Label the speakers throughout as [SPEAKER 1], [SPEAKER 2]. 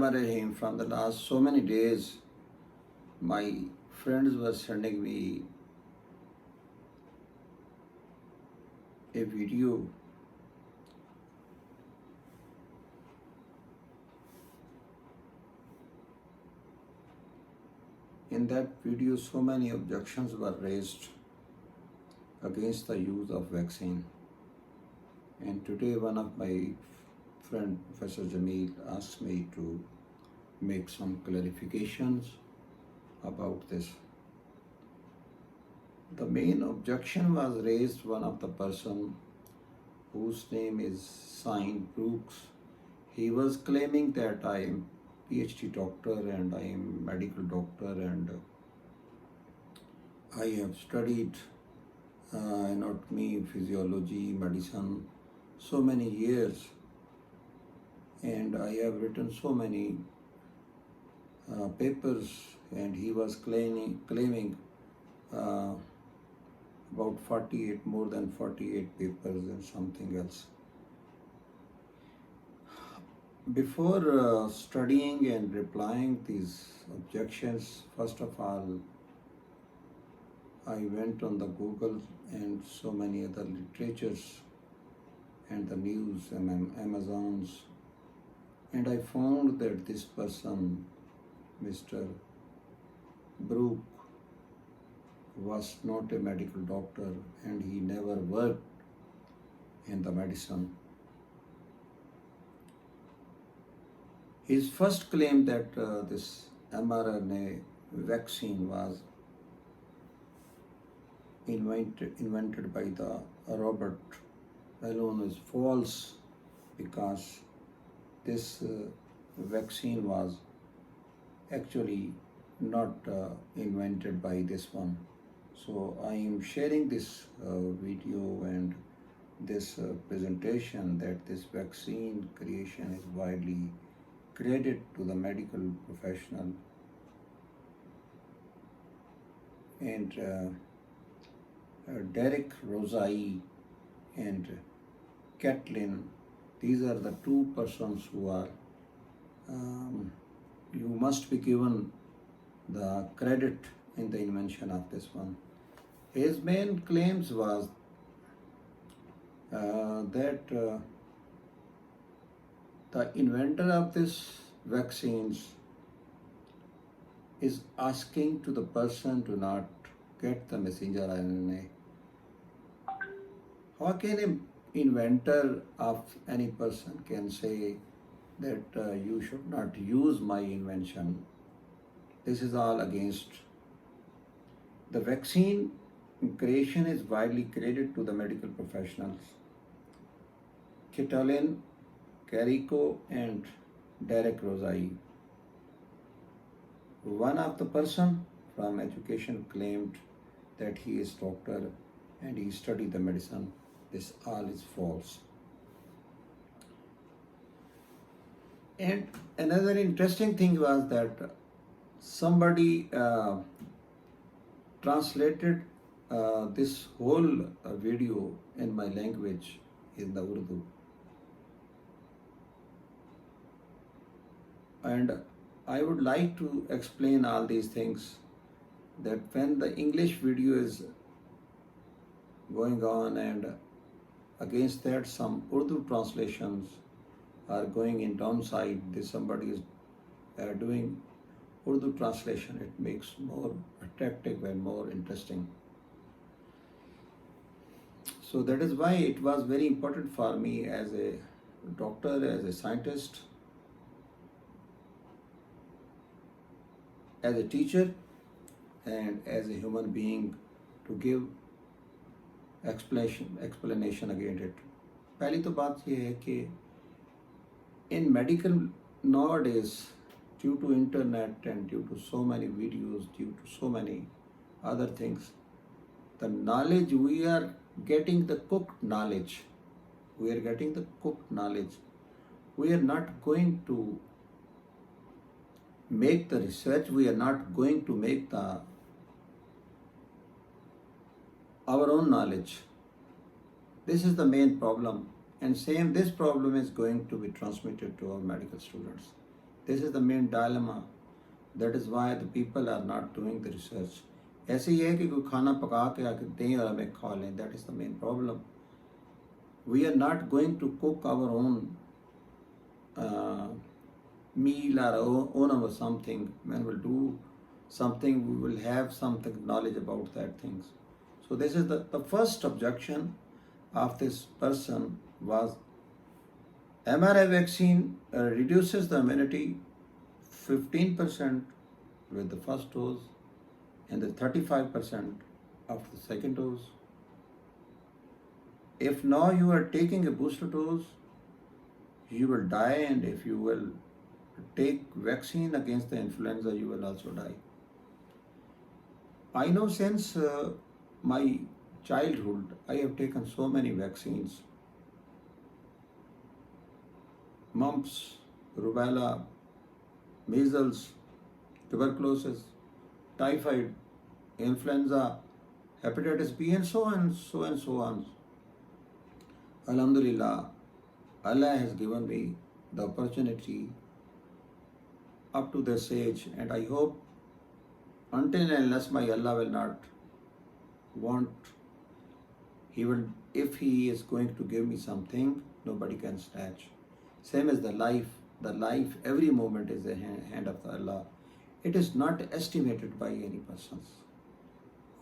[SPEAKER 1] Rahim, from the last so many days, my friends were sending me a video. In that video, so many objections were raised against the use of vaccine. And today, one of my friend, Professor Jamil, asked me to make some clarifications about this. The main objection was raised one of the person whose name is Sain Brooks. He was claiming that I am PhD doctor and I am medical doctor and I have studied anatomy, physiology, medicine so many years, and I have written so many papers, and he was claiming about 48, more than 48 papers and something else. Before studying and replying these objections, first of all, I went on the Google and so many other literatures and the news and Amazons, and I found that this person, Mr. Brook, was not a medical doctor and he never worked in the medicine. His first claim that this mRNA vaccine was invented by the Robert Malone is false, because this vaccine was actually not invented by this one. So I am sharing this video and this presentation that this vaccine creation is widely credited to the medical professional, and Derek Rosai and Kathleen, these are the two persons who are you must be given the credit in the invention of this one. His main claims was that the inventor of this vaccines is asking to the person to not get the messenger RNA. How can an inventor of any person can say that you should not use my invention? This is all against. The vaccine creation is widely credited to the medical professionals. Kathleen Carrico and Derek Rosai. One of the person from education claimed that he is doctor and he studied the medicine. This all is false. And another interesting thing was that somebody translated this whole video in my language, in the Urdu. And I would like to explain all these things, that when the English video is going on and against that some Urdu translations are going in downside, this somebody is doing Urdu translation, it makes more attractive and more interesting. So that is why it was very important for me as a doctor, as a scientist, as a teacher, and as a human being to give explanation against it. पहली तो बात ये है कि in medical nowadays, due to internet and due to so many videos, due to so many other things, the knowledge we are getting, the cooked knowledge, we are getting the cooked knowledge. We are not going to make the research, we are not going to make the our own knowledge. This is the main problem, and same this problem is going to be transmitted to our medical students. This is the main dilemma. That is why the people are not doing the research. ऐसे ही है कि कोई खाना पका के आके दें और हमें खा लें. That is the main problem. We are not going to cook our own uh, meal or own our something. When we'll do something, we will have something knowledge about that things. So this is the first objection of this person was mRNA vaccine reduces the immunity 15% with the first dose and the 35% of the second dose. If now you are taking a booster dose, you will die, and if you will take vaccine against the influenza, you will also die. I know since my childhood, I have taken so many vaccines. Mumps, rubella, measles, tuberculosis, typhoid, influenza, hepatitis B, and so on, so and so on. Alhamdulillah, Allah has given me the opportunity up to this age, and I hope until and unless my Allah will not want, He will, if He is going to give me something, nobody can snatch. Same as the life, every moment is the hand of the Allah. It is not estimated by any person.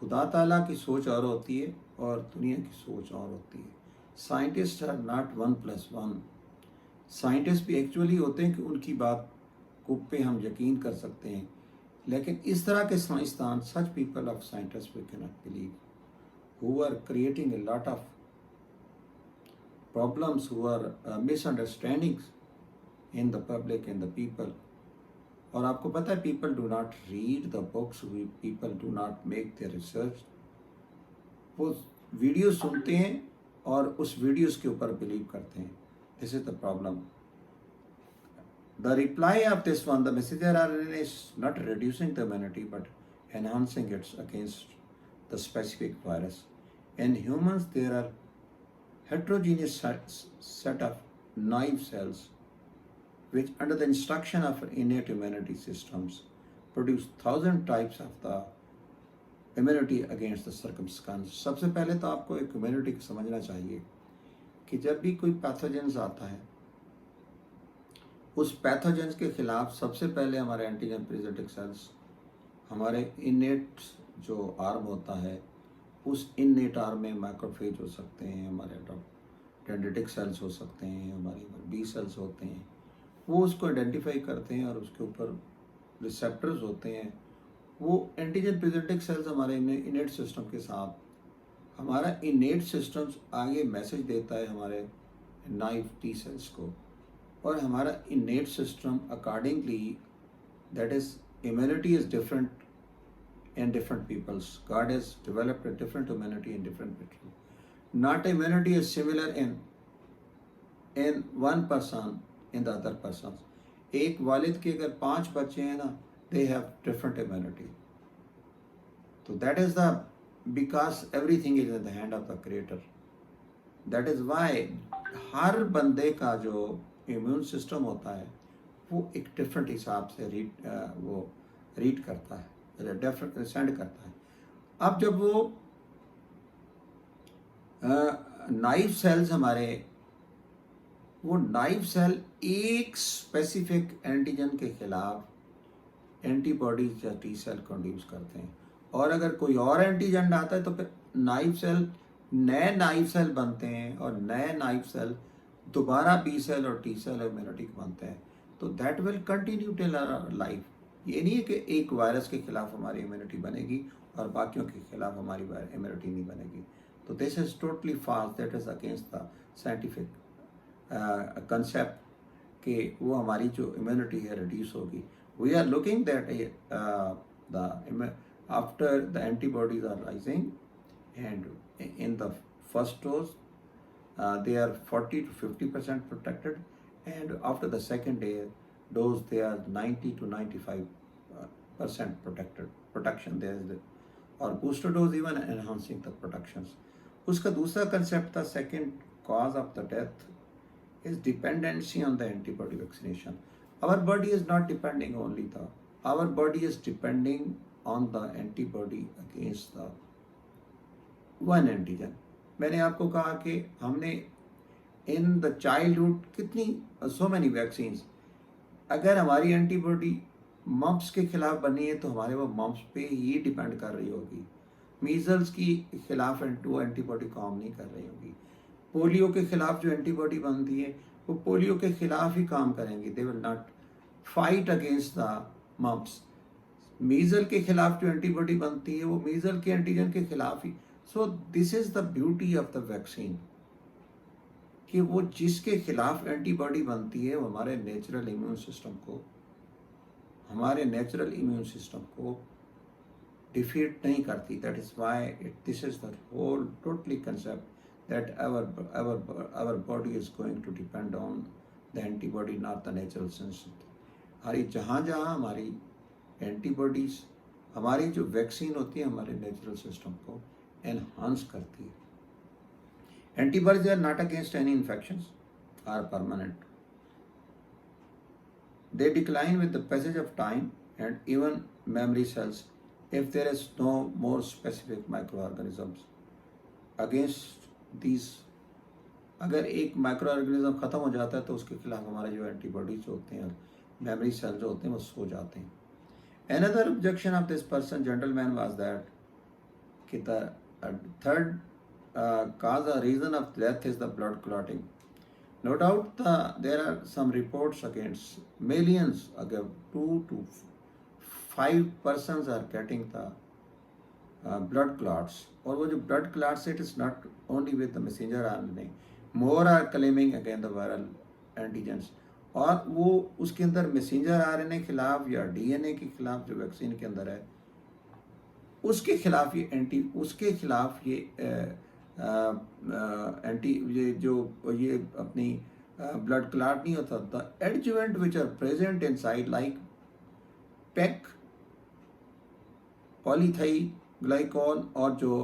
[SPEAKER 1] खुदा ताला की सोच और होती है और दुनिया की सोच और होती है. Scientist are not 1+1. साइंटिस्ट भी एक्चुअली होते हैं कि उनकी बात को पे हम यकीन कर सकते हैं, लेकिन इस तरह के साइंसदान, such people of scientist we can not believe, who are creating a lot of problems, who are misunderstandings in the public and the people. और आपको पता है, people do not read the books, people do not make their research. वो video सुनते हैं और उस videos के ऊपर बिलीव करते हैं. This is the problem. The reply of this one, the messenger RNA is not reducing the immunity but enhancing it against the specific virus. In humans, there are heterogeneous set of naive cells which, under the instruction of innate immunity systems, produce 1,000 types of the immunity against the circumstance. सबसे पहले तो आपको एक immunity को समझना चाहिए कि जब भी कोई पैथोजेंस आता है, उस पैथोजेंस के खिलाफ सबसे पहले हमारे एंटीजन प्रेजेंटिंग सेल्स, हमारे इनेट जो आर्म होता है, उस इनेट आर्म में मैक्रोफेज हो सकते हैं, हमारे डेंड्रिटिक सेल्स हो सकते हैं, हमारे बी सेल्स होते हैं, वो उसको आइडेंटिफाई करते हैं और उसके ऊपर रिसेप्टर्स होते हैं. वो एंटीजन प्रेजेंटिंग सेल्स हमारे इनेट सिस्टम के साथ, हमारा इनेट सिस्टम आगे मैसेज देता है हमारे नाइव टी सेल्स को, और हमारा इनेट system accordingly, that is immunity is different in different peoples. God has developed a different immunity in different people. Not immunity is similar in one person, in the other persons. एक वालिद के अगर 5 बच्चे हैं ना, they have different immunity. So that is the, because everything is in the hand of the creator. That is why हर बंदे का जो इम्यून सिस्टम होता है वो एक डिफरेंट हिसाब से रीड करता है, सेंड करता है. अब जब वो नाइव सेल्स हमारे, वो नाइव सेल एक स्पेसिफिक एंटीजन के खिलाफ एंटीबॉडीज या टी सेल को इंड्यूस करते हैं, और अगर कोई और एंटीजन आता है तो फिर नाइव सेल, नए नाइव सेल बनते हैं, और नए नाइव सेल दोबारा बी सेल और टी सेल इम्यूनिटी बनते हैं. तो that will continue till our life. ये नहीं है कि एक वायरस के खिलाफ हमारी इम्यूनिटी बनेगी और बाकियों के खिलाफ हमारी इम्यूनिटी नहीं बनेगी. तो this is totally false. That is against the scientific concept कि वो हमारी जो इम्यूनिटी है रिड्यूस होगी. We are looking that the after the antibodies are rising and in the first dose they are 40 to 50% protected, and after the second dose they are 90 to 95% protection there is, or booster dose even enhancing the protections. उसका दूसरा concept था, second cause of the death is dependency on the antibody vaccination. Our body is not depending only the, our body is depending on the antibody against the one antigen. मैंने आपको कहा कि हमने in the childhood कितनी so many vaccines, अगर हमारी antibody mumps के खिलाफ बनी है तो हमारे वो मम्प्स पे ही डिपेंड कर रही होगी। मीजल्स की खिलाफ वो एंटीबॉडी काम नहीं कर रही होगी। पोलियो के खिलाफ जो एंटीबॉडी बनती है वो पोलियो के खिलाफ ही काम करेंगी, they will not fight against the mumps. Measle के खिलाफ जो एंटीबॉडी बनती है वो मीजल के एंटीजन के खिलाफ ही। So this is the beauty of the vaccine कि वो जिसके खिलाफ एंटीबॉडी बनती है वो हमारे नेचुरल इम्यून सिस्टम को डिफीट नहीं करती। That is why this is the whole totally concept that our body is going to depend on the antibody, not the natural synthesis. हमारी जहाँ हमारी एंटीबॉडीज, हमारी जो वैक्सीन होती है हमारे नेचुरल सिस्टम को एनहांस करती है। Antibodies are not against any infections, are permanent, they decline with the passage of time and even memory cells if there is no more specific microorganisms against these। अगर एक micro organism ख़त्म हो जाता है तो उसके खिलाफ हमारे जो एंटीबॉडीज होते हैं, मेमोरी सेल जो होते हैं वो सो जाते हैं। Another objection of this person gentleman was that कि the third cause or reason of death is the blood clotting. No doubt there are some reports against millions, अगर 2 to 5 persons are getting the blood clots, और वो जो blood clots it is not only with the messenger RNA, more are claiming against the viral antigens, और वो उसके अंदर messenger RNA खिलाफ या डीएनए के खिलाफ जो वैक्सीन के अंदर है उसके खिलाफ ये एंटी ये अपनी ब्लड क्लॉट नहीं होता। The adjuvant which are present inside like PEG, polyethylene glycol और जो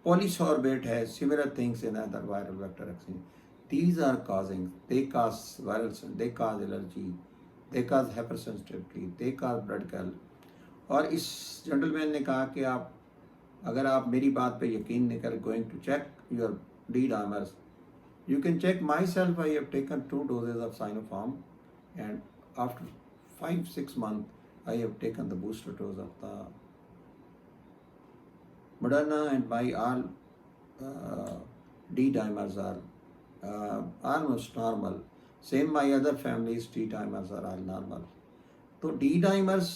[SPEAKER 1] पॉलीसॉर्बेट है, similar things in other viral vector vaccine, these are causing, they cause viral, they cause allergy, they cause hypersensitivity, they cause blood clot। और इस gentleman ने कहा कि आप अगर आप मेरी बात पे यकीन नहीं कर, going to check your D dimers, you can check myself, I have taken 2 doses of Sinopharm and after 5-6 months I have taken the booster dose of the Moderna and my all D dimers are almost normal. Same my other families D dimers are all normal. तो D dimers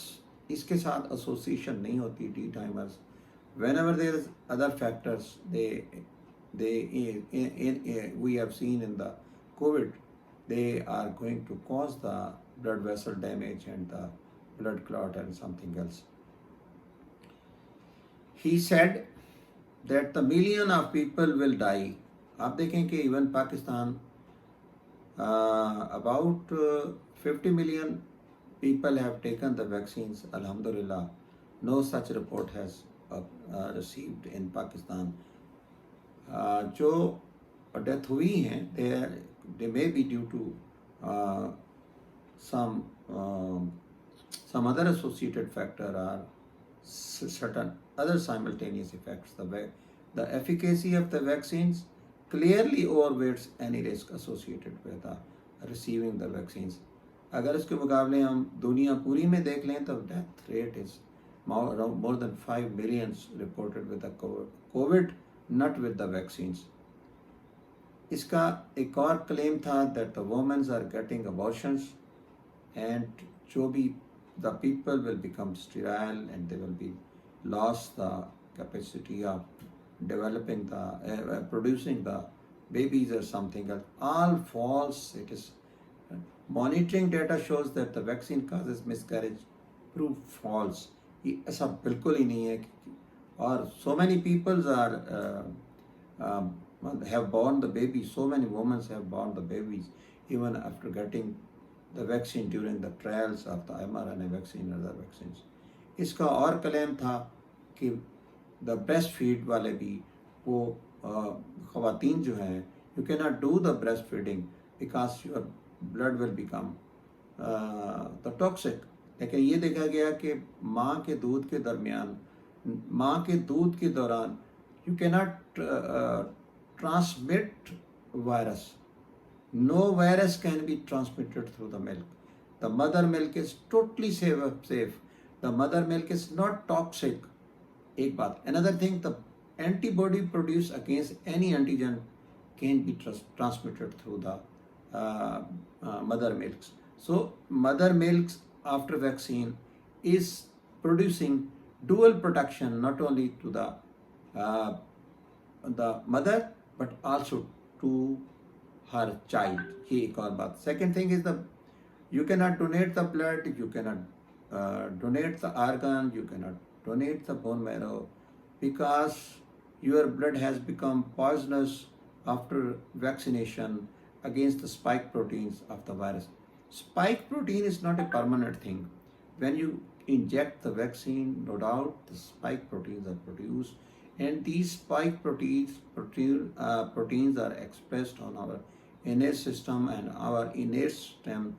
[SPEAKER 1] इसके साथ association नहीं होती। D dimers whenever there is other factors, we have seen in the COVID, they are going to cause the blood vessel damage and the blood clot and something else. He said that the million of people will die. आप देखें कि even Pakistan about 50 million people have taken the vaccines. Alhamdulillah, no such report has received in Pakistan. जो death हुई हैं they may be due to some other associated factor or certain other simultaneous effects. The efficacy of the vaccines clearly overweights any risk associated with receiving the vaccines. अगर इसके मुकाबले हम दुनिया पूरी में देख लें तो death rate is more than 5 million reported with the COVID, not with the vaccines. इसका एक और क्लेम था that the women are getting abortions and जो भी the people will become sterile and they will be lost the capacity of developing the producing the babies or something else. All false. It is monitoring data shows that the vaccine causes miscarriage, prove false. ये ऐसा बिल्कुल ही नहीं है। और so many people are have born the babies, so many women have born the babies even after getting the vaccine during the trials of the mRNA vaccine and other vaccines. इसका और claim था कि the breast feed वाले भी वो ख़वातीन जो हैं, you can not do the breast feeding because your blood will become the toxic. लेकिन ये देखा गया कि माँ के दूध के दरमियान, माँ के दूध के दौरान you cannot transmit virus. No virus can be transmitted through the milk. The mother milk is totally safe. The mother milk is not toxic. एक बात. Another thing, the antibody produced against any antigen can be transmitted through the mother milks. So mother milks after vaccine is producing dual protection not only to the mother but also to her child. ये एक और बात. Second thing is the you cannot donate the blood, you cannot donate the organ, you cannot donate the bone marrow because your blood has become poisonous after vaccination against the spike proteins of the virus. Spike protein is not a permanent thing. When you inject the vaccine, no doubt the spike proteins are produced, and these spike proteins are expressed on our innate system, and our innate system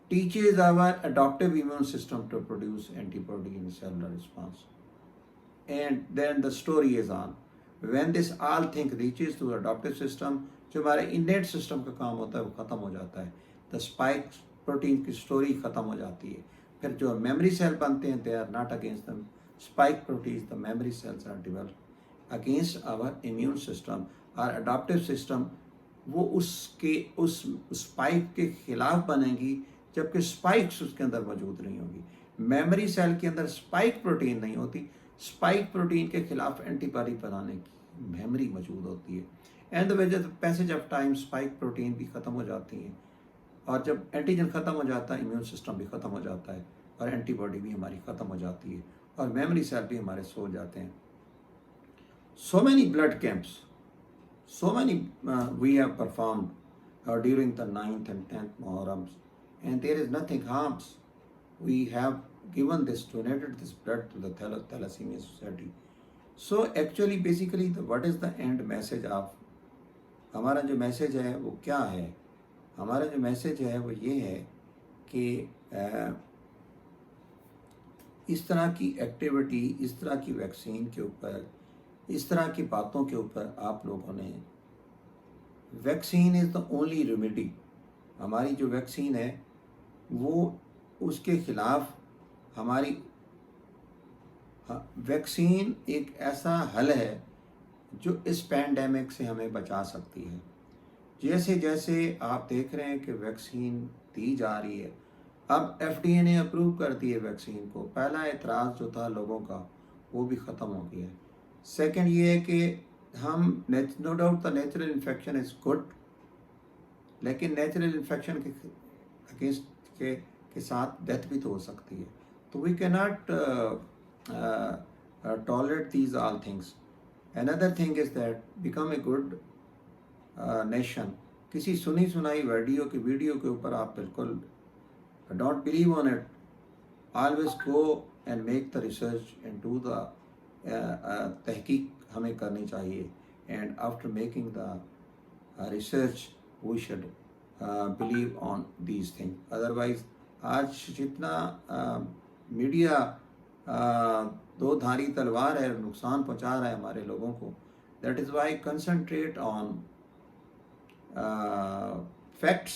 [SPEAKER 1] teaches our adaptive immune system to produce antibody in cellular response. And then the story is on. When this all thing reaches to adaptive system, जो हमारे innate system का काम होता है वो ख़त्म हो जाता है. The spike protein की story ख़त्म हो जाती है. फिर जो memory cell बनते हैं, they are not against them. Spike proteins, the memory cells are developed against our immune system. Our adaptive system वो उस स्पाइक के खिलाफ बनेगी, जबकि स्पाइक्स उसके अंदर मौजूद नहीं होगी. मेमोरी सेल के अंदर स्पाइक प्रोटीन नहीं होती, स्पाइक प्रोटीन के खिलाफ एंटीबॉडी बनाने की मेमोरी मौजूद होती है. एंड द वजह passage of time spike protein भी ख़त्म हो जाती है, और जब एंटीजन ख़त्म हो जाता है इम्यून सिस्टम भी ख़त्म हो जाता है, और एंटीबॉडी भी हमारी ख़त्म हो जाती है, और मेमोरी सेल भी हमारे सो जाते हैं. So many blood camps, so many we have performed during the 9th and 10th Muharrams, and there is nothing harms. We have given this, donated this blood to the Thalassemia Society. So actually basically what is the end message of, हमारा जो message है वो क्या है? हमारा जो message है वो ये है कि इस तरह की एक्टिविटी, इस तरह की वैक्सीन के ऊपर, इस तरह की बातों के ऊपर आप लोगों ने, vaccine is the only remedy. हमारी जो वैक्सीन है वो उसके ख़िलाफ़ हमारी वैक्सीन एक ऐसा हल है जो इस पैंडेमिक से हमें बचा सकती है. जैसे जैसे आप देख रहे हैं कि वैक्सीन दी जा रही है, अब FDA ने अप्रूव कर दी है वैक्सीन को. पहला एतराज़ जो था लोगों का वो भी ख़त्म हो गया है. सेकंड ये है कि हम no doubt the natural infection is good, लेकिन नेचुरल इन्फेक्शन के अगेंस्ट के साथ डेथ भी तो हो सकती है. तो we can not tolerate these all things. Another thing is that become a good nation. किसी सुनी सुनाई वीडियो के ऊपर आप बिल्कुल don't believe on it. Always go and make the research and do the तहकीक हमें करनी चाहिए. And after making the research we should believe on these thing. Otherwise आज जितना मीडिया दो धारी तलवार है, नुकसान पहुंचा रहा है हमारे लोगों को. That is why concentrate on facts